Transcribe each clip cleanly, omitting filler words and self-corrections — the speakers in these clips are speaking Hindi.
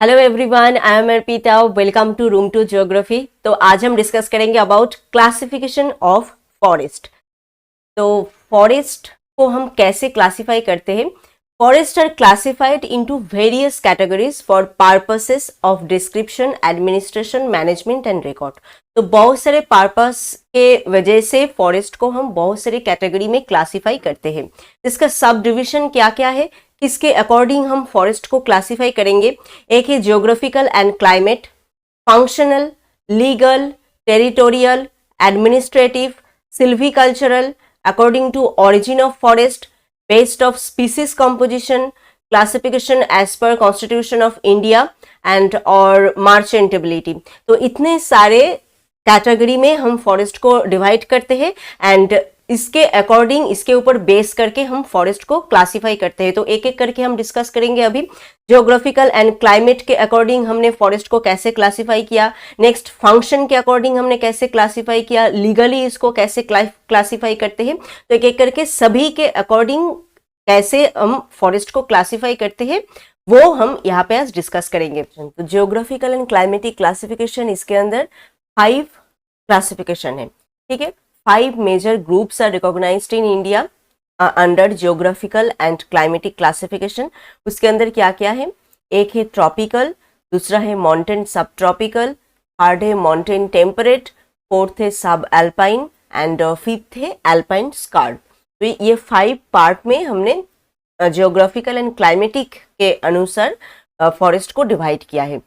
Hello everyone, I am Arpita. Welcome to room to geography. तो आज हम डिस्कस करेंगे अबाउट क्लासिफिकेशन ऑफ फॉरेस्ट। तो फॉरेस्ट को हम कैसे क्लासिफाई करते हैं? Forest are classified into various categories for purposes of description, administration, management and record. तो बहुत सारे पर्पस के वजह से फॉरेस्ट को हम बहुत सारे कैटेगरी में क्लासिफाई करते हैं। इसका सब डिविजन क्या क्या है, किसके अकॉर्डिंग हम फॉरेस्ट को क्लासिफाई करेंगे? एक है geographical and climate, functional, legal, territorial, administrative, silvicultural, according to origin of forest, based of species composition, classification as per Constitution of India and or merchantability। तो इतने सारे कैटेगरी में हम फॉरेस्ट को डिवाइड करते हैं एंड इसके अकॉर्डिंग, इसके ऊपर बेस करके हम फॉरेस्ट को क्लासिफाई करते हैं। तो एक एक करके हम डिस्कस करेंगे। अभी जियोग्राफिकल एंड क्लाइमेट के अकॉर्डिंग हमने फॉरेस्ट को कैसे क्लासिफाई किया, नेक्स्ट फंक्शन के अकॉर्डिंग हमने कैसे क्लासिफाई किया, लीगली इसको कैसे क्लासिफाई करते हैं। तो एक एक करके सभी के अकॉर्डिंग कैसे हम फॉरेस्ट को क्लासिफाई करते हैं वो हम यहाँ पे आज डिस्कस करेंगे। तो जियोग्राफिकल एंड क्लाइमेटिक क्लासिफिकेशन, इसके अंदर 5 क्लासिफिकेशन है। ठीक है, 5 major groups are recognised in India under geographical and climatic classification. उसके अंदर क्या क्या है? एक है ट्रॉपिकल, दूसरा है माउंटेन सब ट्रॉपिकल, थर्ड है माउंटेन टेम्परेट, फोर्थ है सब एल्पाइन एंड फिफ्थ है एल्पाइन स्कार्ड। तो ये 5 पार्ट में हमने जियोग्राफिकल एंड क्लाइमेटिक के अनुसार फॉरेस्ट को डिवाइड किया है।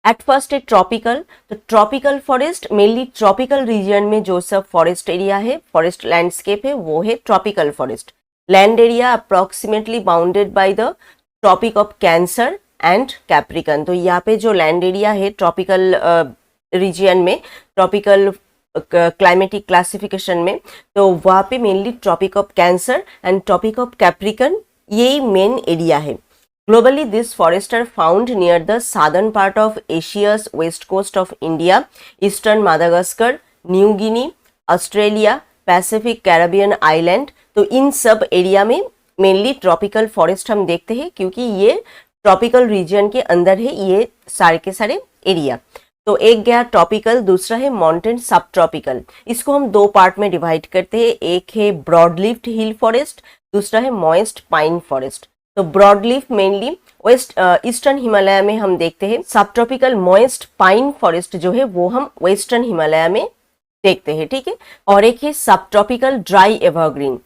एट फर्स्ट है ट्रॉपिकल। तो tropical forest mainly tropical region में जो सब फॉरेस्ट एरिया है, फॉरेस्ट लैंडस्केप है, वो है tropical forest. Land area approximately bounded by the tropic of Cancer and Capricorn. तो यहाँ पे जो लैंड एरिया है ट्रॉपिकल रीजन में, ट्रॉपिकल क्लाइमेटिक क्लासिफिकेशन में, तो वहाँ पे mainly tropic of Cancer and tropic of Capricorn यही मेन एरिया है। Globally, these forests are found near the southern part of Asia's west coast of India, eastern Madagascar, New Guinea, Australia, Pacific, Caribbean island। तो इन सब एरिया में मेनली ट्रॉपिकल फॉरेस्ट हम देखते हैं क्योंकि ये ट्रॉपिकल रीजन के अंदर है ये सारे के सारे एरिया। तो एक गया ट्रॉपिकल, दूसरा है माउंटेन सब ट्रॉपिकल। इसको हम 2 पार्ट में डिवाइड करते हैं। एक है ब्रॉड लीफ्ड हिल फॉरेस्ट, दूसरा है मॉइस्ट पाइन फॉरेस्ट। तो broad leaf mainly west eastern Himalaya में हम देखते हैं। सब ट्रॉपिकल मॉइस्ट पाइन फॉरेस्ट जो है वो हम वेस्टर्न हिमालय में देखते हैं। ठीक है, और एक है सब ट्रॉपिकल ड्राई एवरग्रीन।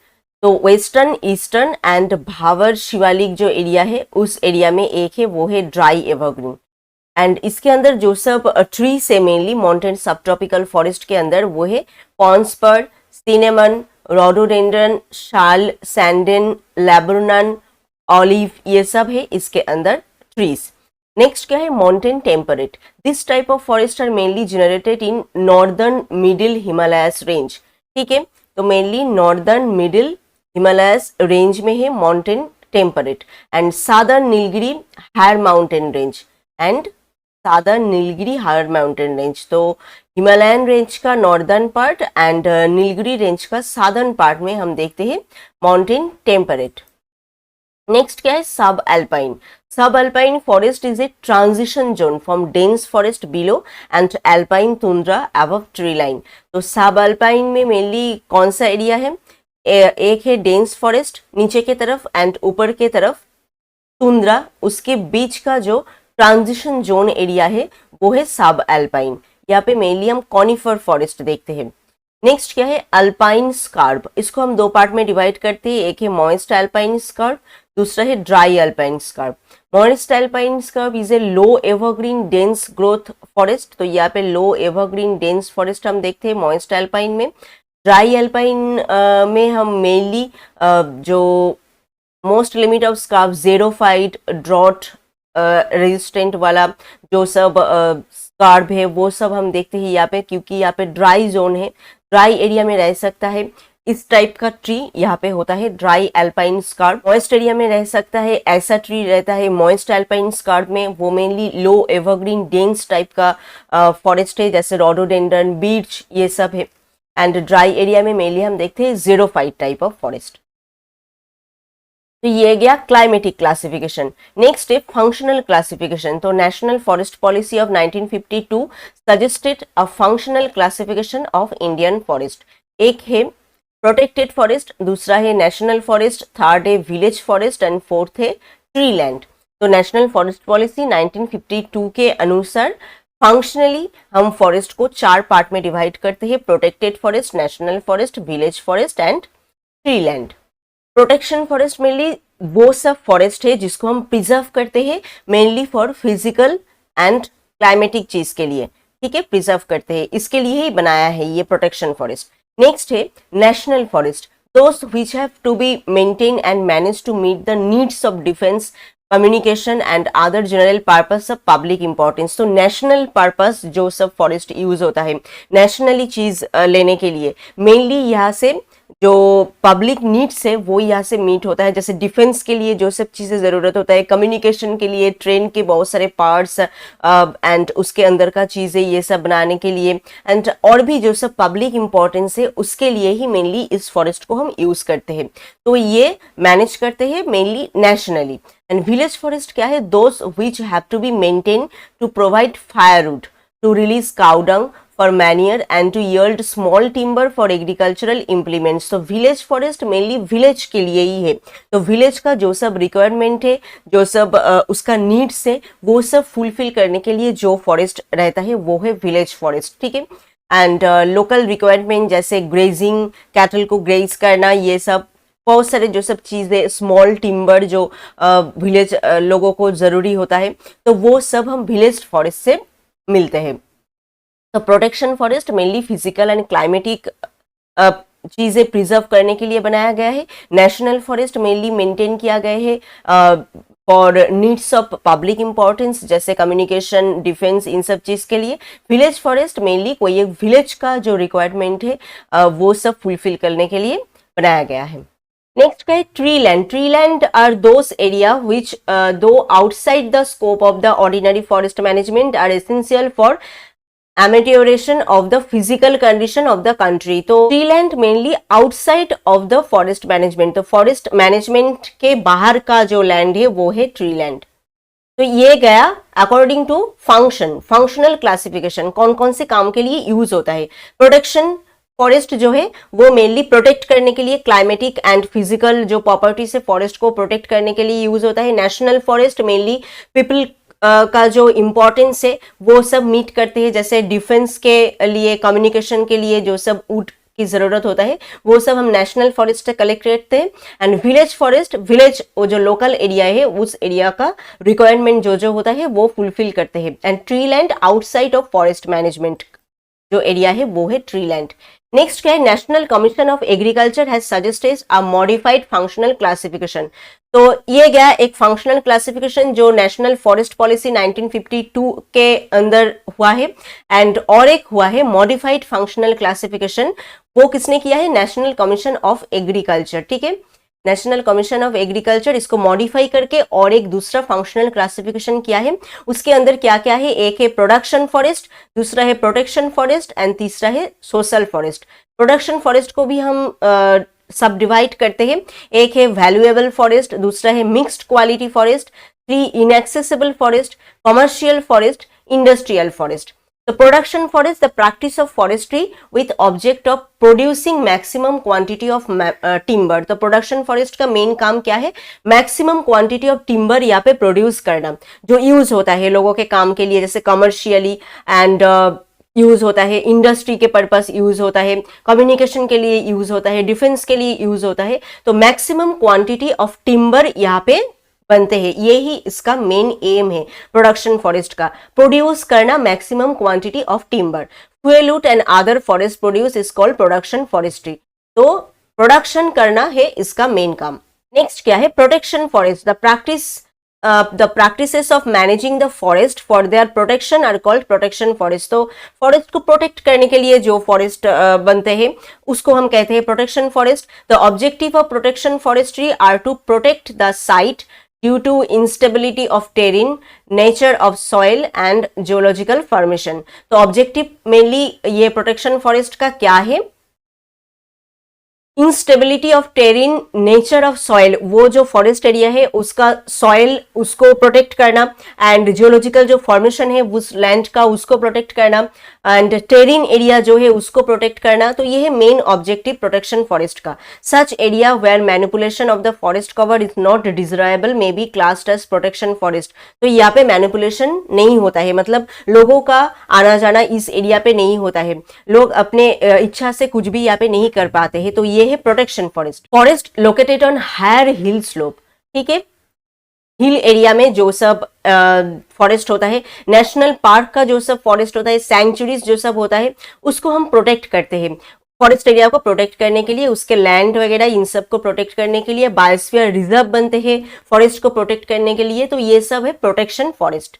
तो वेस्टर्न, ईस्टर्न एंड भावर शिवालिक जो एरिया है उस एरिया में एक है वो है ड्राई एवरग्रीन। एंड इसके अंदर जो सब ट्री से mainly mountain subtropical forest के अंदर वो है पॉन्सपर्ड, सिनेमन, रोडोडेंड्रन, शाल, सैंडन, लैब्रोनन, ऑलिव, ये सब है इसके अंदर ट्रीज। नेक्स्ट क्या है? Mountain temperate. This type of forest are mainly generated in northern middle Himalayas range. ठीक है, तो mainly northern middle Himalayas range में है mountain temperate and southern Nilgiri higher mountain range and southern Nilgiri higher mountain range. तो हिमालयन रेंज का northern part and Nilgiri range का सादर्न पार्ट में हम देखते हैं माउंटेन टेम्परेट। नेक्स्ट क्या है? सब अल्पाइन। सब alpine forest is a transition zone from dense forest below and alpine tundra above tree line. तो सब अल्पाइन में मेनली कौन सा एरिया है? एक है डेंस फॉरेस्ट नीचे के तरफ एंड ऊपर के तरफ तुंद्रा, उसके बीच का जो ट्रांजिशन जोन एरिया है वो है सब अल्पाइन। यहाँ पे मेनली हम कॉनिफर फॉरेस्ट देखते हैं। नेक्स्ट क्या है? Alpine scrub. इसको हम 2 पार्ट में डिवाइड करते हैं। एक है मॉइस्ट अल्पाइन स्कार्प, दूसरा है dry alpine scrub. Moist alpine scrub is a low evergreen dense growth forest. तो यहाँ पे लो एवरग्रीन डेंस फॉरेस्ट हम देखते हैं मॉइस्ट अल्पाइन में। ड्राई अल्पाइन में हम मेनली जो most limit of scarp, xerophyte, drought resistant वाला जो सब स्कार्प है वो सब हम देखते हैं यहाँ पे, क्योंकि यहाँ पे ड्राई जोन है, ड्राई एरिया में रह सकता है इस टाइप का ट्री यहाँ पे होता है dry alpine scrub. Moist area में रह सकता है ऐसा ट्री रहता है मॉइस्ट अल्पाइन स्कार्प में, वो मेनली लो एवरग्रीन डेंस टाइप का फॉरेस्ट है जैसे रोडोडेंड्रन, बीच, ये सब है। एंड ड्राई एरिया में मेनली हम देखते हैं ज़ेरोफाइट टाइप ऑफ फॉरेस्ट। तो ये गया क्लाइमेटिक क्लासिफिकेशन। नेक्स्ट है फंक्शनल क्लासिफिकेशन। तो national forest policy of 1952 suggested a functional classification of Indian forest. एक है प्रोटेक्टेड फॉरेस्ट, दूसरा है नेशनल फॉरेस्ट, थर्ड है विलेज फॉरेस्ट एंड फोर्थ है ट्री लैंड। तो नेशनल फॉरेस्ट पॉलिसी 1952 के अनुसार फंक्शनली हम फॉरेस्ट को 4 पार्ट में डिवाइड करते हैं, protected forest, national forest, village forest and tree land. Protection forest mainly वो सब फॉरेस्ट है जिसको हम प्रिजर्व करते हैं mainly for physical and climatic चीज के लिए, ठीक है, प्रिजर्व करते हैं, इसके लिए ही बनाया है ये प्रोटेक्शन फॉरेस्ट। नेक्स्ट है national forest, those which have to be maintain and manage to meet the needs of defence, communication and other general purpose of public importance. तो नेशनल पर्पस जो सब फॉरेस्ट यूज होता है नेशनली चीज लेने के लिए, मेनली यहाँ से जो पब्लिक नीड्स है वो यहाँ से मीट होता है, जैसे डिफेंस के लिए जो सब चीज़ें ज़रूरत होता है, कम्युनिकेशन के लिए ट्रेन के बहुत सारे पार्ट्स एंड उसके अंदर का चीज़ें ये सब बनाने के लिए, एंड और भी जो सब पब्लिक इंपॉर्टेंस है उसके लिए ही मेनली इस फॉरेस्ट को हम यूज़ करते हैं। तो ये मैनेज करते हैं mainly nationally. And village forest क्या है, those which have to be maintain to provide firewood, to release cow dung for manure and to yield small timber for agricultural implements। तो विलेज फॉरेस्ट मेनली विलेज के लिए ही है। तो विलेज का जो सब रिक्वायरमेंट है, जो सब उसका नीड्स है, वो सब फुलफिल करने के लिए जो फॉरेस्ट रहता है वो है विलेज फॉरेस्ट, ठीक है। एंड लोकल रिक्वायरमेंट जैसे ग्रेजिंग, कैटल को ग्रेज करना, ये सब बहुत सारे जो सब चीज़ें, स्मॉल टिम्बर जो विलेज लोगों को ज़रूरी होता है, तो वो सब हम विलेज फॉरेस्ट से मिलते हैं। तो protection forest mainly physical and climatic चीज़ें प्रिजर्व करने के लिए बनाया गया है। नेशनल फॉरेस्ट मेनली मेंटेन किया गया है for needs of public importance जैसे कम्युनिकेशन, डिफेंस, इन सब चीज़ के लिए। विलेज फॉरेस्ट मेनली कोई एक विलेज का जो रिक्वायरमेंट है वो सब फुलफिल करने के लिए बनाया गया है। नेक्स्ट का है tree land. Tree land are those area which though outside the scope of the ordinary forest management are essential for amelioration of the physical condition of the country। तो tree land mainly outside of the forest management, तो फॉरेस्ट मैनेजमेंट के बाहर का जो लैंड है वो है ट्री लैंड। तो ये गया according to function, functional classification, कौन कौन से काम के लिए यूज होता है। प्रोटेक्शन फॉरेस्ट जो है वो मेनली प्रोटेक्ट करने के लिए, क्लाइमेटिक एंड फिजिकल जो प्रॉपर्टी से फॉरेस्ट को प्रोटेक्ट करने के लिए यूज होता है। नेशनल फॉरेस्ट मेनली पीपल का जो इम्पोर्टेंस है वो सब मीट करते हैं, जैसे डिफेंस के लिए, कम्युनिकेशन के लिए जो सब वुड की जरूरत होता है वो सब हम नेशनल फॉरेस्ट से कलेक्ट करते हैं। एंड विलेज फॉरेस्ट, विलेज वो जो लोकल एरिया है उस एरिया का रिक्वायरमेंट जो होता है वो फुलफिल करते हैं। And tree land outside of forest management जो एरिया है वो है ट्री लैंड। नेक्स्ट क्या है, national commission of agriculture has suggested a modified functional classification. तो ये गया एक फंक्शनल क्लासिफिकेशन जो नेशनल फॉरेस्ट पॉलिसी 1952 के अंदर हुआ है। एंड और एक हुआ है मॉडिफाइड फंक्शनल क्लासिफिकेशन, वो किसने किया है, नेशनल कमीशन ऑफ एग्रीकल्चर, ठीक है। नेशनल कमीशन ऑफ एग्रीकल्चर इसको मॉडिफाई करके और एक दूसरा फंक्शनल क्लासिफिकेशन किया है। उसके अंदर क्या क्या है, एक है प्रोडक्शन फॉरेस्ट, दूसरा है प्रोटेक्शन फॉरेस्ट एंड तीसरा है सोशल फॉरेस्ट। प्रोडक्शन फॉरेस्ट को भी हम सब डिवाइड करते हैं, एक है वैल्यूएबल फॉरेस्ट, दूसरा है mixed quality forest, 3 inaccessible forest, commercial forest, industrial forest. The production forest, the practice of forestry with object of producing maximum quantity of timber। तो प्रोडक्शन फॉरेस्ट का मेन काम क्या है, मैक्सिमम क्वांटिटी ऑफ टिम्बर यहाँ पे प्रोड्यूस करना, जो यूज होता है लोगों के काम के लिए, जैसे कमर्शियली एंड यूज होता है, इंडस्ट्री के पर्पस यूज होता है, कम्युनिकेशन के लिए यूज होता है, डिफेंस के लिए यूज होता है। तो मैक्सिमम क्वांटिटी ऑफ टिम्बर यहाँ पे बनते हैं, ये ही इसका मेन एम है प्रोडक्शन फॉरेस्ट का, प्रोड्यूस करना maximum quantity of timber. Fuelwood and other forest produce is called production forestry. तो प्रोडक्शन करना है इसका मेन काम। नेक्स्ट क्या है, protection forest. The practices of managing the forest for their protection are called protection forest. तो फॉरेस्ट को प्रोटेक्ट करने के लिए जो फॉरेस्ट बनते हैं उसको हम कहते हैं protection forest. The objective of protection forestry are to protect the site due to instability of terrain, nature of soil and geological formation। तो ऑब्जेक्टिव मेनली ये प्रोटेक्शन फॉरेस्ट का क्या है, instability of टेरिन, nature of soil, वो जो फॉरेस्ट एरिया है उसका सॉइल उसको प्रोटेक्ट करना, एंड जियोलॉजिकल जो फॉर्मेशन है उस लैंड का उसको प्रोटेक्ट करना, एंड टेरिन एरिया जो है उसको प्रोटेक्ट करना। तो ये है मेन ऑब्जेक्टिव प्रोटेक्शन फॉरेस्ट का। Such area where manipulation of the forest cover is not desirable may be classed as protection forest. तो यहाँ पे मैनिपुलेशन नहीं होता है, मतलब लोगों का आना जाना इस एरिया पे नहीं होता है, लोग अपने इच्छा से कुछ भी यहाँ पे नहीं कर पाते हैं। तो ये है protection forest. Forest located on higher hill slope, ठीक है, हिल एरिया में जो सब फॉरेस्ट होता है, नेशनल पार्क का जो सब फॉरेस्ट होता है, सैंक्चुरीज जो सब होता है, उसको हम प्रोटेक्ट करते हैं। फॉरेस्ट एरिया को प्रोटेक्ट करने के लिए, उसके लैंड वगैरह इन सब को प्रोटेक्ट करने के लिए बायोस्फीयर रिजर्व बनते हैं फॉरेस्ट को प्रोटेक्ट करने के लिए। तो ये सब है प्रोटेक्शन फॉरेस्ट।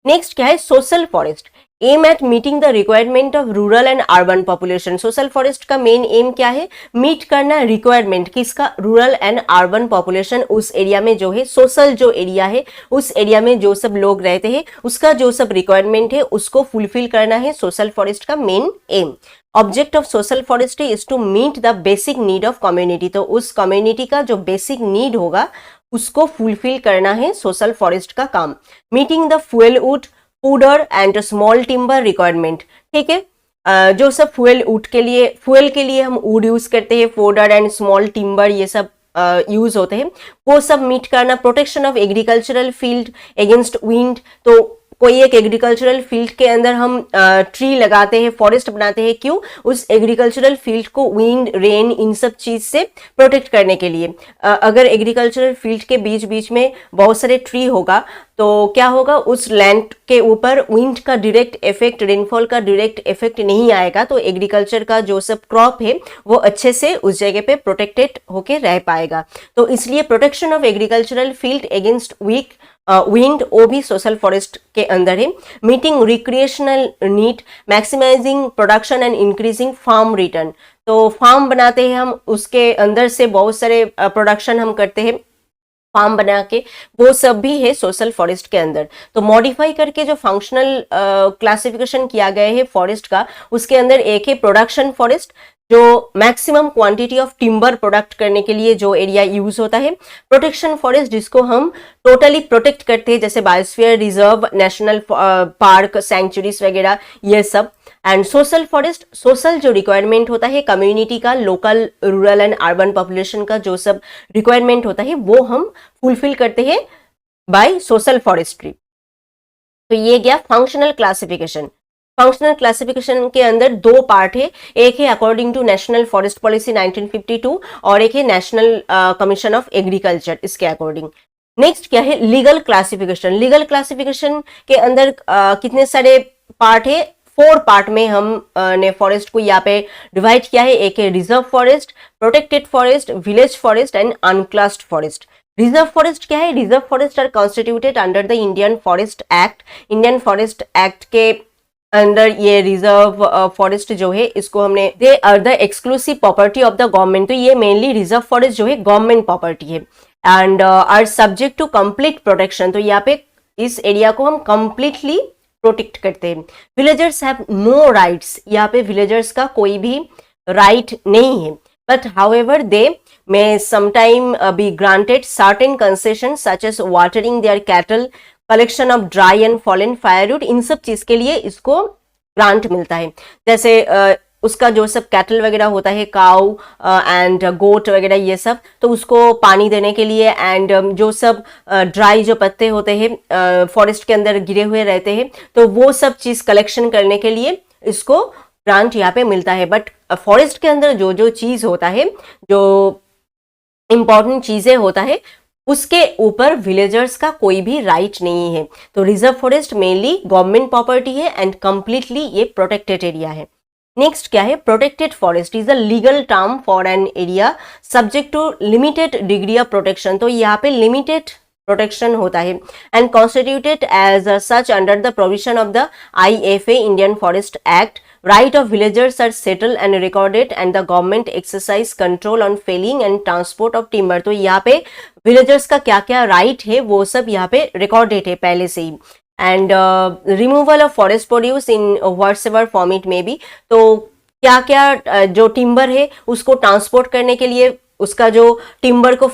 नेक्स्ट क्या है, social forest. Aim at meeting the requirement of rural and urban population. Social forest का मेन एम क्या है, मीट करना रिक्वायरमेंट किसका, रूरल एंड अर्बन पॉपुलेशन। उस एरिया में जो है सोशल जो एरिया है, उस एरिया में जो सब लोग रहते हैं उसका जो सब रिक्वायरमेंट है उसको फुलफिल करना है सोशल फॉरेस्ट का main aim. Object of social forestry is to meet the basic need of community. तो उस कम्युनिटी का जो बेसिक नीड होगा उसको फुलफिल करना है सोशल फॉरेस्ट का काम। Meeting the fuel wood, fodder and small timber requirement, ठीक है, जो सब फ्यूल के लिए हम वुड यूज करते हैं, फूडर एंड स्मॉल टिम्बर ये सब यूज होते हैं, वो सब मीट करना। Protection of agricultural field against wind. तो कोई एक एग्रीकल्चरल फील्ड के अंदर हम ट्री लगाते हैं, फॉरेस्ट बनाते हैं, क्यों, उस एग्रीकल्चरल फील्ड को विंड, रेन इन सब चीज से प्रोटेक्ट करने के लिए। अगर एग्रीकल्चरल फील्ड के बीच बीच में बहुत सारे ट्री होगा तो क्या होगा, उस लैंड के ऊपर विंड का डायरेक्ट इफेक्ट, रेनफॉल का डायरेक्ट इफेक्ट नहीं आएगा, तो एग्रीकल्चर का जो सब क्रॉप है वो अच्छे से उस जगह पे प्रोटेक्टेड होके रह पाएगा। तो इसलिए protection of agricultural field against weak wind, वो भी सोशल फॉरेस्ट के अंदर है। Meeting recreational need, maximising production and increasing farm return. तो फार्म बनाते हैं हम, उसके अंदर से बहुत सारे प्रोडक्शन हम करते हैं फार्म बना के, वो सब भी है सोशल फॉरेस्ट के अंदर। तो मॉडिफाई करके जो फंक्शनल क्लासिफिकेशन किया गया है फॉरेस्ट का, उसके अंदर एक है प्रोडक्शन फॉरेस्ट, जो maximum quantity of timber product करने के लिए जो एरिया यूज होता है। प्रोटेक्शन फॉरेस्ट जिसको हम टोटली प्रोटेक्ट करते हैं, जैसे biosphere reserve, national park, sanctuaries वगैरह ये सब। एंड सोशल फॉरेस्ट, सोशल जो रिक्वायरमेंट होता है कम्युनिटी का, local, rural and urban population का जो सब रिक्वायरमेंट होता है वो हम फुलफिल करते हैं बाय सोशल फॉरेस्ट्री। तो ये गया फंक्शनल क्लासिफिकेशन। फंक्शनल क्लासिफिकेशन के अंदर दो पार्ट है, एक है according to national forest policy 1952 और एक है नेशनल कमीशन ऑफ एग्रीकल्चर, इसके अकॉर्डिंग। नेक्स्ट क्या है, लीगल क्लासिफिकेशन। लीगल क्लासिफिकेशन के अंदर कितने सारे पार्ट है, 4 पार्ट में हम ने फॉरेस्ट को यहाँ पे डिवाइड किया है। एक है reserve forest, protected forest, village forest and unclassed forest. Reserve forest क्या है, reserve forest are constituted under the Indian forest act. Indian forest act के अंदर ये रिजर्व फॉरेस्ट जो है इसको हमने, they are the exclusive property of the government. तो ये मेनली रिजर्व फॉरेस्ट जो है गवर्नमेंट प्रॉपर्टी है and are subject to complete protection. तो यहाँ पे इस एरिया को हम कंप्लीटली प्रोटेक्ट करते हैं। विलेजर्स हैव नो राइट्स, यहाँ पे विलेजर्स का कोई भी राइट नहीं है, but however they may sometime be granted certain concessions such as watering their cattle, collection of dry and fallen firewood। इन सब चीज के लिए इसको ग्रांट मिलता है। जैसे उसका जो सब कैटल वगैरह होता है, काउ एंड गोट वगैरह ये सब, तो उसको पानी देने के लिए एंड जो सब ड्राई जो पत्ते होते हैं फॉरेस्ट के अंदर गिरे हुए रहते हैं, तो वो सब चीज कलेक्शन करने के लिए इसको ग्रांट यहाँ पे मिलता है। बट फॉरेस्ट के अंदर जो जो चीज होता है, जो इंपॉर्टेंट चीजें होता है, उसके ऊपर विलेजर्स का कोई भी राइट नहीं है। तो reserve forest mainly government property है एंड कंप्लीटली ये प्रोटेक्टेड एरिया है। नेक्स्ट क्या है, protected forest is a legal term for an area subject to limited degree of protection. तो यहाँ पे लिमिटेड प्रोटेक्शन होता है and constituted as such under the provision of the IFA Indian forest act. Right of villagers are settled and recorded and the government exercise control on felling and transport of timber। तो यहाँ पे villagers का क्या क्या right है वो सब यहाँ पे recorded है पहले से ही। and removal of forest produce in whatsoever form it may be। तो क्या क्या जो टिम्बर है उसको ट्रांसपोर्ट करने के लिए, उसका जो टिम्बर को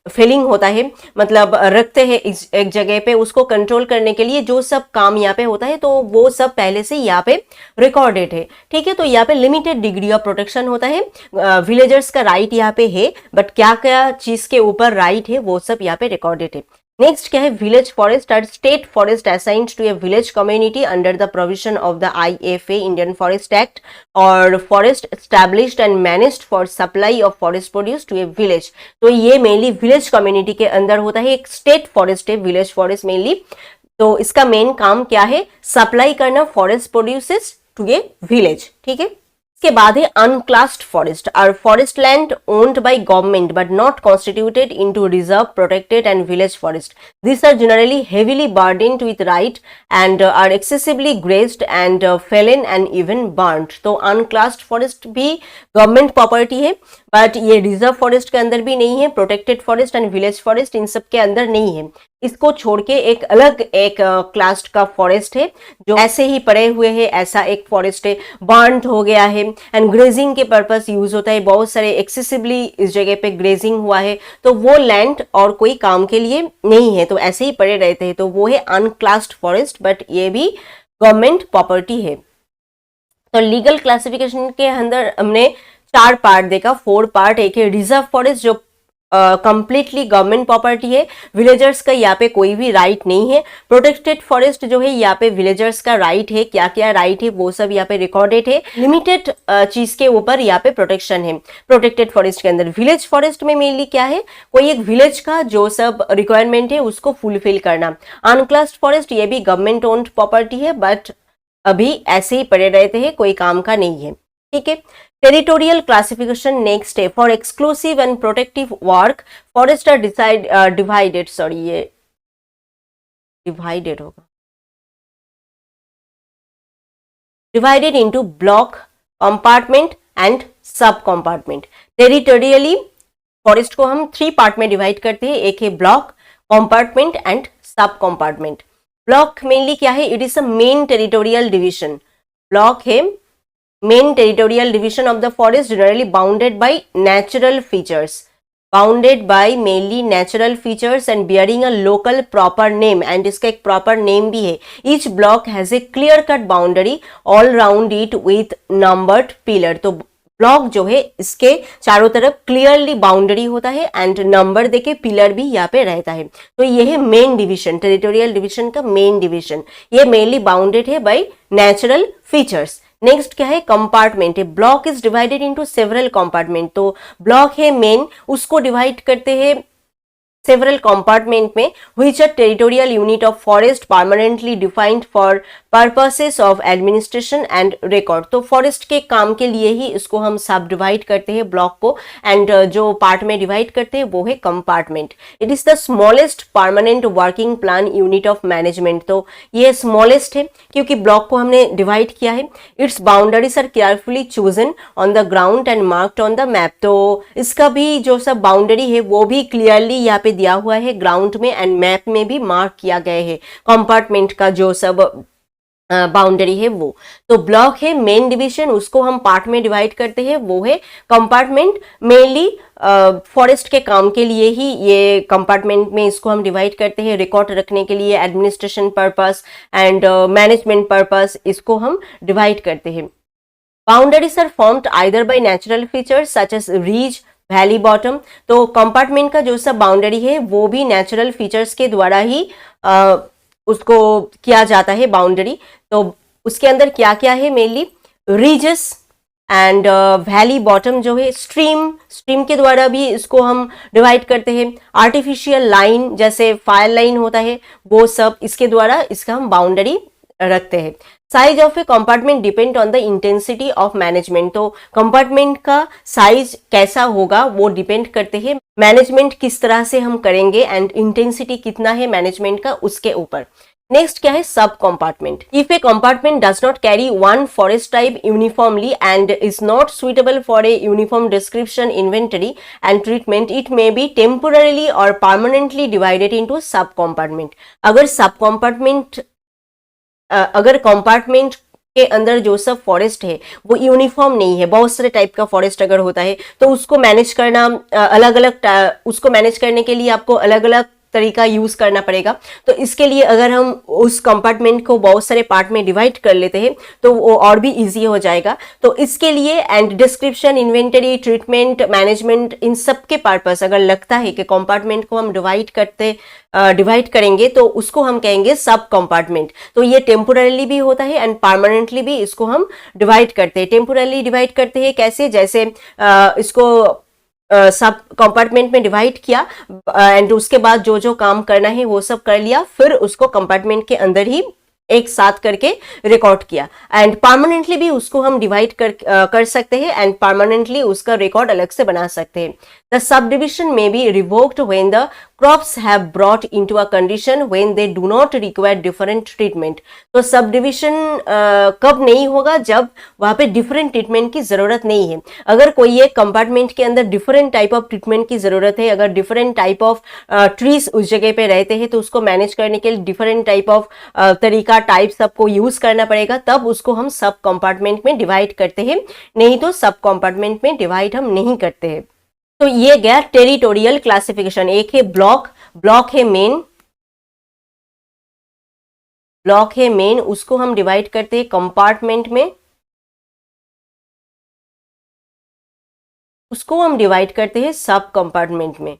फेलिंग होता है, मतलब रखते हैं एक जगह पे, उसको कंट्रोल करने के लिए जो सब काम यहाँ पे होता है, तो वो सब पहले से यहाँ पे रिकॉर्डेड है। ठीक है, तो यहाँ पे लिमिटेड डिग्री ऑफ प्रोटेक्शन होता है। विलेजर्स का राइट यहाँ पे है, बट क्या क्या चीज के ऊपर राइट है वो सब यहाँ पे रिकॉर्डेड है। नेक्स्ट क्या है, village forest are state forest assigned to a village community under the provision of the IFA Indian forest act, और forest established and managed for supply of forest produce to a village. तो ये मेनली विलेज कम्युनिटी के अंदर होता है, एक स्टेट फॉरेस्ट है विलेज फॉरेस्ट मेनली। तो इसका मेन काम क्या है, सप्लाई करना forest produces to a village. ठीक है, इसके बाद है unclassed forest are forest land owned by government but not constituted into reserve, protected and village forest. These are generally heavily burdened with right and are excessively grazed and fallen and even burnt। तो अनक्लास्ड फॉरेस्ट भी गवर्नमेंट प्रॉपर्टी है, बट ये रिजर्व फॉरेस्ट के अंदर भी नहीं है, protected forest and village forest इन सब के अंदर नहीं है। इसको छोड़ के एक अलग एक क्लास का फॉरेस्ट है जो ऐसे ही पड़े हुए हैं, ऐसा एक फॉरेस्ट है, बर्न्ड हो गया है एंड ग्रेजिंग के पर्पस यूज होता है, बहुत सारे एक्सेसिवली इस जगह पे ग्रेजिंग हुआ है, तो वो लैंड और कोई काम के लिए नहीं है, तो ऐसे ही पड़े रहते हैं, तो वो है अनक्लास्ड फॉरेस्ट, बट ये भी गवर्नमेंट प्रॉपर्टी है। तो लीगल क्लासिफिकेशन के अंदर हमने 4 पार्ट देखा, 4 पार्ट। एक है रिजर्व फॉरेस्ट जो कंप्लीटली गवर्नमेंट प्रॉपर्टी है, विलेजर्स का यहाँ पे कोई भी राइट नहीं है। प्रोटेक्टेड फॉरेस्ट जो है यहाँ पे विलेजर्स का राइट है, क्या क्या राइट है वो सब यहाँ पे रिकॉर्डेड है, लिमिटेड चीज के ऊपर यहाँ पे प्रोटेक्शन है प्रोटेक्टेड फॉरेस्ट के अंदर। विलेज फॉरेस्ट में मेनली क्या है, कोई एक विलेज का जो सब रिक्वायरमेंट है उसको फुलफिल करना। अनक्लास्ड फॉरेस्ट ये भी गवर्नमेंट ओन्ड प्रॉपर्टी है, बट अभी ऐसे ही पड़े रहते हैं, कोई काम का नहीं है। ठीक है, टेरिटोरियल क्लासिफिकेशन नेक्स्ट है। For exclusive and protective work forest are divided, sorry ये डिवाइडेड होगा, divided into block, compartment and sub compartment. Territorially forest को हम 3 पार्ट में डिवाइड करते हैं, एक है block, compartment and sub compartment. Block mainly क्या है, it is a main territorial division. Block है main territorial division of the forest, generally bounded by natural features, bounded by mainly natural features and bearing a local proper name, and इसका एक प्रॉपर नेम भी है। Each block has a clear cut boundary all round it with numbered pillar. तो ब्लॉक जो है इसके चारों तरफ क्लियरली बाउंड्री होता है एंड नंबर देके पिलर भी यहाँ पे रहता है। तो ये है मेन डिवीजन, टेरिटोरियल डिवीजन का मेन डिवीजन, ये मेनली बाउंडेड है बाय नेचुरल फीचर्स। नेक्स्ट क्या है, कंपार्टमेंट है। Block is divided into several compartment. तो ब्लॉक है मेन, उसको डिवाइड करते हैं several compartment में, which are territorial unit of forest permanently defined for purposes of administration and record। तो फॉरेस्ट के काम के लिए ही इसको हम सब डिवाइड करते हैं ब्लॉक को, एंड जो पार्ट में डिवाइड करते हैं वो है compartment. It is the smallest permanent working plan unit of management. तो ये स्मॉलेस्ट है क्योंकि ब्लॉक को हमने डिवाइड किया है। Its boundaries are carefully chosen on the ground and marked on the map. तो इसका भी जो सब बाउंड्री है वो भी क्लियरली यहाँ पे दिया हुआ है ग्राउंड में, एंड मैप में भी मार्क किया गया है कंपार्टमेंट का जो सब बाउंड्री है वो। तो ब्लॉक है मेन डिवीजन, उसको हम पार्ट में डिवाइड करते हैं, वो है कंपार्टमेंट। मेनली फॉरेस्ट के काम के लिए ही ये कंपार्टमेंट में इसको हम डिवाइड करते हैं, रिकॉर्ड रखने के लिए, administration purpose and management purpose, इसको हम डिवाइड करते हैं। Boundaries are formed either by natural features such as ridge, valley, bottom. तो कंपार्टमेंट का जो सब बाउंड्री है वो भी नेचुरल फीचर्स के द्वारा ही उसको किया जाता है बाउंड्री। तो उसके अंदर क्या क्या है, mainly ridges and valley, bottom जो है, स्ट्रीम के द्वारा भी इसको हम डिवाइड करते हैं। आर्टिफिशियल लाइन जैसे फायर लाइन होता है, वो सब इसके द्वारा इसका हम बाउंड्री रखते हैं। Size of A compartment depend on the intensity of management. तो कंपार्टमेंट का साइज कैसा होगा वो डिपेंड करते हैं मैनेजमेंट किस तरह से हम करेंगे, एंड इंटेंसिटी कितना है मैनेजमेंट का उसके ऊपर। नेक्स्ट क्या है, sub compartment. If a compartment does not carry one forest type uniformly and is not suitable for a uniform description, inventory and treatment, it may be temporarily or permanently divided into sub compartment. अगर सब कंपार्टमेंट, अगर कंपार्टमेंट के अंदर जो सब फॉरेस्ट है वो यूनिफॉर्म नहीं है। बहुत सारे टाइप का फॉरेस्ट अगर होता है तो उसको मैनेज करना अलग अलग, उसको मैनेज करने के लिए आपको अलग अलग तरीका यूज करना पड़ेगा। तो इसके लिए अगर हम उस कंपार्टमेंट को बहुत सारे पार्ट में डिवाइड कर लेते हैं तो वो और भी इजी हो जाएगा। तो इसके लिए and description, inventory, treatment, management, इन सब के पर्पस अगर लगता है कि कंपार्टमेंट को हम डिवाइड करेंगे तो उसको हम कहेंगे सब कंपार्टमेंट। तो ये टेम्पोरली भी होता है एंड परमानेंटली भी इसको हम डिवाइड करते हैं। टेम्पोरली डिवाइड करते हैं कैसे, जैसे इसको सब कंपार्टमेंट में डिवाइड किया एंड उसके बाद जो जो काम करना है वो सब कर लिया, फिर उसको कंपार्टमेंट के अंदर ही एक साथ करके रिकॉर्ड किया। एंड परमानेंटली भी उसको हम डिवाइड कर सकते हैं एंड परमानेंटली उसका रिकॉर्ड अलग से बना सकते हैं। द सब डिविजन में be revoked when the crops have brought into a condition when they do not require different treatment. तो सब डिविजन कब नहीं होगा, जब वहां पे डिफरेंट ट्रीटमेंट की जरूरत नहीं है। अगर कोई एक कंपार्टमेंट के अंदर डिफरेंट टाइप ऑफ ट्रीटमेंट की जरूरत है, अगर डिफरेंट टाइप ऑफ ट्रीज उस जगह पे रहते हैं तो उसको मैनेज करने के लिए डिफरेंट टाइप ऑफ तरीका, टाइप सबको यूज करना पड़ेगा, तब उसको हम सब कंपार्टमेंट में डिवाइड करते हैं, नहीं तो सब कंपार्टमेंट में डिवाइड हम नहीं करते हैं। तो ये गया टेरिटोरियल क्लासिफिकेशन। एक है ब्लॉक है मेन, उसको हम डिवाइड करते हैं कंपार्टमेंट में, उसको हम डिवाइड करते हैं सब कंपार्टमेंट में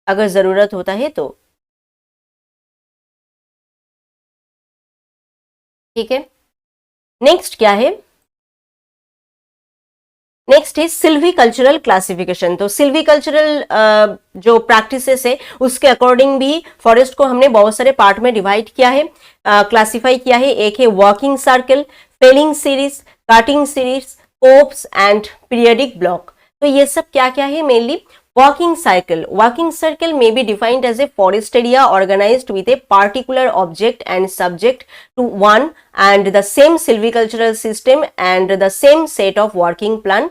अगर जरूरत होता है तो। ठीक है, नेक्स्ट क्या है, नेक्स्ट है सिल्वीकल्चरल क्लासिफिकेशन। तो सिल्वीकल्चरल जो प्रैक्टिसेस है उसके अकॉर्डिंग भी फॉरेस्ट को हमने बहुत सारे पार्ट में डिवाइड किया है, क्लासिफाई किया है। एक है working circle, felling series, cutting series, coupes and periodic block. तो ये सब क्या क्या है, mainly Walking circle may be defined as a forest area organized with a particular object and subject to one and the same silvicultural system and the same set of working plan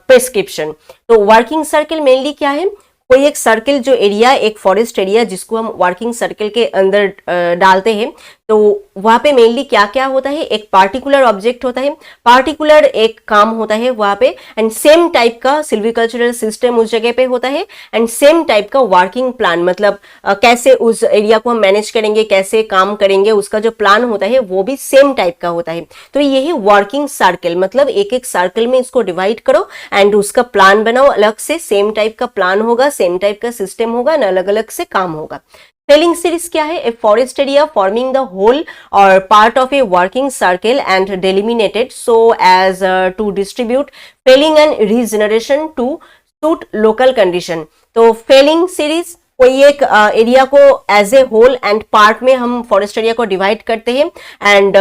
prescription। तो वर्किंग सर्कल मेनली क्या है, कोई एक सर्कल जो एरिया, एक फॉरेस्ट एरिया जिसको हम वर्किंग सर्कल के अंदर डालते हैं, तो वहां पे मेनली क्या क्या होता है, एक पार्टिकुलर ऑब्जेक्ट होता है, पार्टिकुलर एक काम होता है वहां पे, एंड सेम टाइप का सिल्वीकल्चरल सिस्टम उस जगह पे होता है एंड सेम टाइप का वर्किंग प्लान, मतलब कैसे उस एरिया को हम मैनेज करेंगे, कैसे काम करेंगे, उसका जो प्लान होता है वो भी सेम टाइप का होता है। तो ये है वर्किंग सर्कल, मतलब एक एक सर्कल में इसको डिवाइड करो एंड उसका प्लान बनाओ अलग से, सेम टाइप का प्लान होगा, सेम टाइप का सिस्टम होगा ना, अलग अलग से काम होगा। फेलिंग सीरीज क्या है, a forest area forming the whole or part of a working circle and delimited so as to distribute felling and regeneration to suit local condition. तो फेलिंग सीरीज कोई एक एरिया को as a whole and part में हम फॉरेस्ट एरिया को डिवाइड करते हैं एंड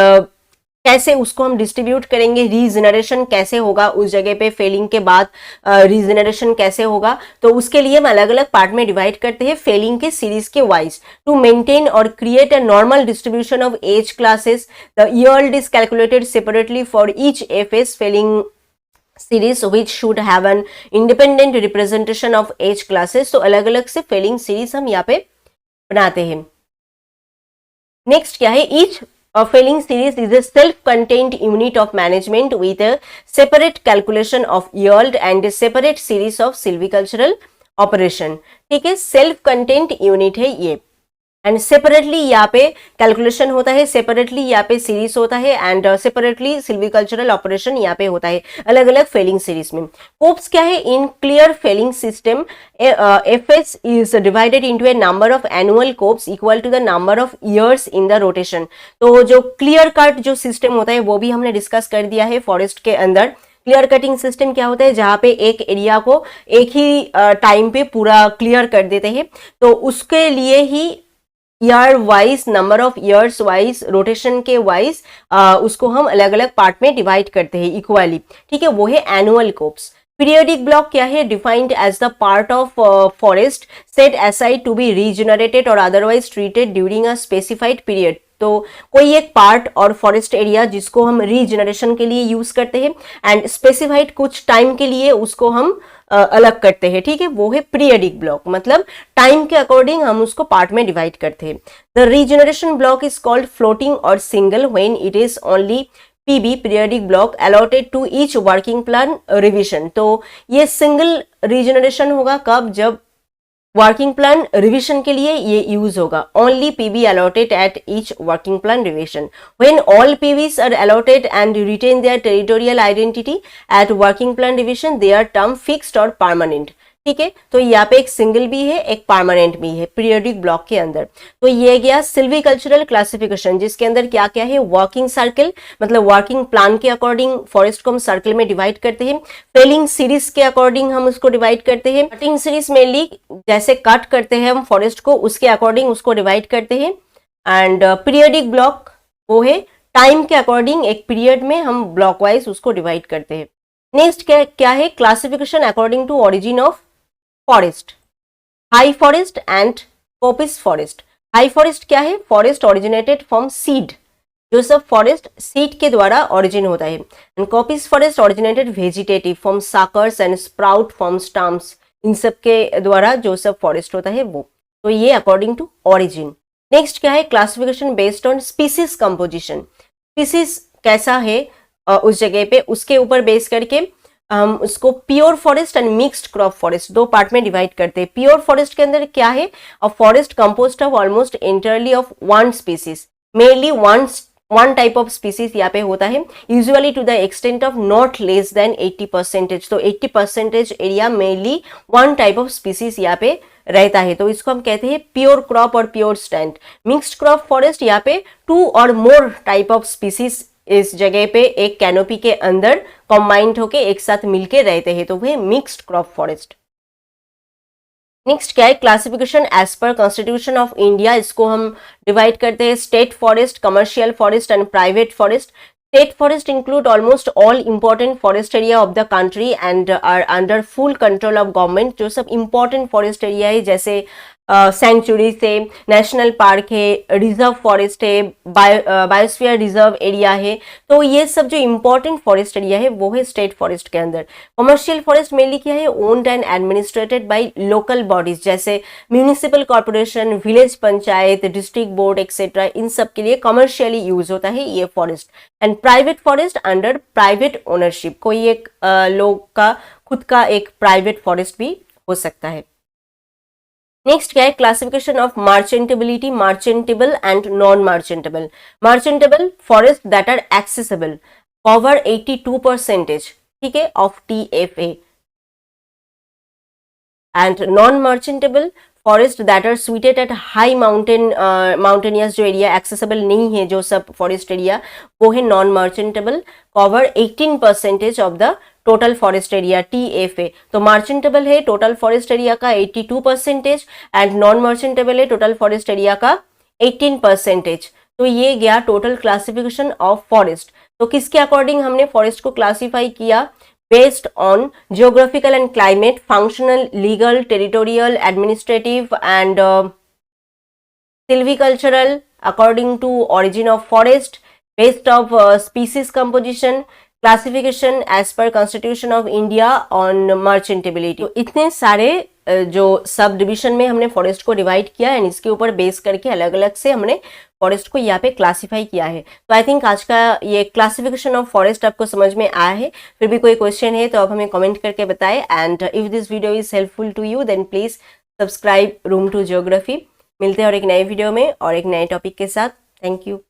कैसे उसको हम डिस्ट्रीब्यूट करेंगे, रीजनरेशन कैसे होगा उस जगह पे, फेलिंग के बाद रीजनरेशन कैसे होगा, तो उसके लिए हम अलग अलग पार्ट में डिवाइड करते हैं फेलिंग के सीरीज के वाइज। टू मेंटेन और create a normal distribution of age classes, the yield is calculated separately for each FS felling series which should have an independent representation of age classes। तो अलग अलग से फेलिंग सीरीज हम यहाँ पे बनाते हैं। नेक्स्ट क्या है, each A failing series is a self-contained unit of management with a separate calculation of yield and a separate series of silvicultural operation। ठीक है, self-contained unit है ये एंड सेपरेटली यहाँ पे कैलकुलेशन होता है, सेपरेटली यहाँ पे सीरीज होता है एंड सेपरेटली सिल्वीकल्चरल ऑपरेशन यहाँ पे होता है अलग अलग फेलिंग सीरीज में। कोप्स क्या है, in clear felling system FS is divided into a number of annual coupes equal to the number of years in the rotation. तो जो क्लियर कट जो सिस्टम होता है वो भी हमने डिस्कस कर दिया है फॉरेस्ट के अंदर। क्लियर कटिंग सिस्टम क्या होता है, जहां पे एक एरिया को एक ही टाइम पे पूरा क्लियर कर देते हैं, तो उसके लिए ही year wise, number of years wise, rotation के वाइज उसको हम अलग अलग पार्ट में डिवाइड करते हैं इक्वली। ठीक है, वो है एनुअल कोप्स। पीरियडिक ब्लॉक क्या है, defined as the part of forest set aside to be regenerated or otherwise treated during a specified period. तो कोई एक पार्ट और फॉरेस्ट एरिया जिसको हम रीजनरेशन के लिए यूज करते हैं एंड स्पेसिफाइड कुछ टाइम के लिए उसको हम अलग करते हैं, ठीक है, वो है पीरियडिक ब्लॉक, मतलब टाइम के अकॉर्डिंग हम उसको पार्ट में डिवाइड करते हैं। The regeneration block is called floating or single when it is only PB periodic block allotted to each working plan revision. तो ये सिंगल रीजनरेशन होगा कब, जब वर्किंग प्लान रिवीजन के लिए ये यूज होगा। Only PB allotted at each working plan revision. When all PBs are allotted and retain their territorial identity at working plan revision, they are term fixed or permanent, ठीक है। तो यहाँ पे एक सिंगल भी है, एक परमानेंट भी है पीरियडिक ब्लॉक के अंदर। तो ये गया सिल्वीकल्चरल क्लासिफिकेशन, जिसके अंदर क्या क्या है, वर्किंग सर्कल, मतलब वर्किंग प्लान के अकॉर्डिंग फॉरेस्ट को हम सर्कल में डिवाइड करते हैं। फेलिंग सीरीज के अकॉर्डिंग हम उसको डिवाइड करते हैं। कटिंग सीरीज मेनली जैसे कट करते हैं हम फॉरेस्ट को, उसके अकॉर्डिंग उसको डिवाइड करते हैं। एंड पीरियडिक ब्लॉक वो है टाइम के अकॉर्डिंग, एक पीरियड में हम ब्लॉक वाइज उसको डिवाइड करते हैं। नेक्स्ट क्या है, classification according to origin of forest, high forest and coppice forest. High forest क्या है, फॉरेस्ट ओरिजिनेटेड फ्रॉम सीड, जो सब फॉरेस्ट सीड के द्वारा ओरिजिन होता है। And coppice forest originated vegetative from suckers and sprout from stumps, इन सब के द्वारा जो सब फॉरेस्ट होता है वो। तो ये अकॉर्डिंग टू ओरिजिन। नेक्स्ट क्या है, classification based on species composition. Species कैसा है उस जगह पे, उसके ऊपर बेस करके हम उसको pure forest and mixed crop forest दो पार्ट में डिवाइड करते हैं। प्योर फॉरेस्ट के अंदर क्या है, a forest composed of almost entirely of one species, mainly one type of species यहाँ पे होता है, usually to the extent of not less than 80%। तो 80% area mainly one type of species यहाँ पे रहता है, तो इसको हम कहते हैं प्योर क्रॉप और pure stand. Mixed crop forest यहाँ पे टू और मोर टाइप ऑफ स्पीसीज इस जगह पे एक कैनोपी के अंदर कंबाइंड होके एक साथ मिलके रहते हैं, तो वह मिक्स्ड क्रॉप फॉरेस्ट। नेक्स्ट क्या है, classification as per constitution of India, इसको हम डिवाइड करते हैं state forest, commercial forest and private forest. State forest include almost all important forest area of the country and are under full control of government। जो सब important forest area है जैसे सेंचुरीज है, नेशनल पार्क है, रिजर्व फॉरेस्ट है, बायोस्फीयर रिजर्व एरिया है, तो ये सब जो इम्पोर्टेंट फॉरेस्ट एरिया है वो है स्टेट फॉरेस्ट के अंदर। कमर्शियल फॉरेस्ट मेनली क्या है, owned and administrated by local bodies जैसे municipal corporation, village panchayat, district board etcetera, इन सब के लिए कमर्शियली यूज होता है ये forest. And private forest under private ownership, कोई एक लोग का खुद का एक प्राइवेट फॉरेस्ट भी हो सकता है। नेक्स्ट क्या है, classification of merchantability, merchantable and non merchantable. Merchantable forest that are accessible cover 82%, ठीक है, of TFA। And non merchantable forest that are suited at high mountainous जो एरिया एक्सेसिबल नहीं है, जो सब फॉरेस्ट एरिया वो है non merchantable, cover 18% of the total forest area TFA। तो मार्चेंटेबल है टोटल फॉरेस्ट एरिया का 82% एंड नॉन मार्चेंटेबल है टोटल फॉरेस्ट एरिया का 18%। तो ये गया टोटल क्लासिफिकेशन ऑफ फॉरेस्ट। तो किसके अकॉर्डिंग हमने फॉरेस्ट को क्लासिफाई किया, based on geographical and climate, functional, legal, territorial, administrative and silvicultural, according to origin of forest, based of species composition, classification as per constitution of India on merchantability. तो इतने सारे जो सब डिविजन में हमने फॉरेस्ट को डिवाइड किया एंड इसके ऊपर बेस करके अलग अलग से हमने फॉरेस्ट को यहाँ पे क्लासिफाई किया है। तो आई थिंक आज का ये क्लासिफिकेशन ऑफ फॉरेस्ट आपको समझ में आया है। फिर भी कोई क्वेश्चन है तो आप हमें कमेंट करके बताएं। And if this video is helpful to you then please subscribe room to geography. मिलते हैं और एक नए वीडियो में और एक नए टॉपिक के साथ। Thank you.